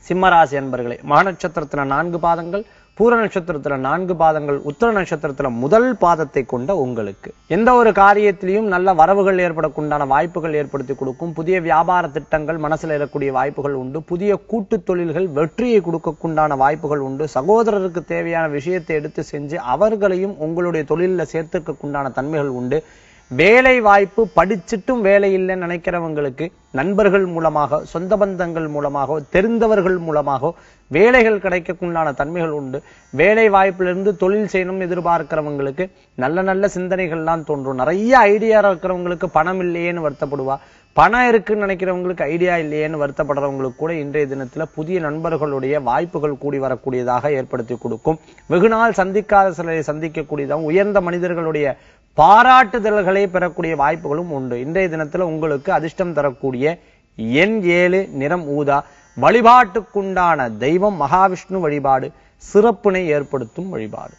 சிம்மராசி அன்பர்களே, மக நட்சத்திரத்துல 4 பாதங்கள், பூர நட்சத்திரத்துல 4 பாதங்கள், உத்திர நட்சத்திரத்துல முதல் பாதத்தை கொண்ட உங்களுக்கு எந்த ஒரு காரியத்திலையும் நல்ல வரவுகள் ஏற்படக்குண்டான வாய்ப்புகள் ஏற்படுத்தி கொடுக்கும். புதிய வியாபார திட்டங்கள் மனசுல இருக்கக்கூடிய வாய்ப்புகள் உண்டு. புதிய கூட்டு தொழில்கள் வெற்றியை கொடுக்கக்குண்டான வாய்ப்புகள் உண்டு. சகோதரருக்கு தேவையான விஷயத்தை எடுத்து செஞ்சு அவர்களையும் உங்களுடைய தொழிலில் சேர்த்துக்குண்டான தன்மைகள் உண்டு. வேலை வாய்ப்பு படிச்சிட்டும் வேலை இல்லைன்னு நினைக்கிறவங்களுக்கு நண்பர்கள் மூலமாக, சொந்த பந்தங்கள் மூலமாக, தெரிந்தவர்கள் மூலமாக வேலைகள் கிடைக்கக்குண்டான தன்மைகள் உண்டு. வேலை வாய்ப்பிலிருந்து தொழில் செய்யணும் எதிர்பார்க்கிறவங்களுக்கு நல்ல நல்ல சிந்தனைகள்லாம் தோன்றும். நிறைய ஐடியா இருக்கிறவங்களுக்கு பணம் இல்லையேன்னு வருத்தப்படுவா. பணம் இருக்குன்னு நினைக்கிறவங்களுக்கு ஐடியா இல்லையேன்னு வருத்தப்படுறவங்களுக்கு கூட இன்றைய தினத்துல புதிய நண்பர்களுடைய வாய்ப்புகள் கூடி வரக்கூடியதாக ஏற்படுத்தி கொடுக்கும். வெகுநாள் சந்திக்காத சிலரை சந்திக்கக்கூடியதாகவும் உயர்ந்த மனிதர்களுடைய பாராட்டுதல்களை பெறக்கூடிய வாய்ப்புகளும் உண்டு. இன்றைய தினத்துல உங்களுக்கு அதிர்ஷ்டம் தரக்கூடிய எண் 7, நிறம் ஊதா. வழிபாட்டுக்குண்டான தெய்வம் மகாவிஷ்ணு வழிபாடு சிறப்பினை ஏற்படுத்தும் வழிபாடு.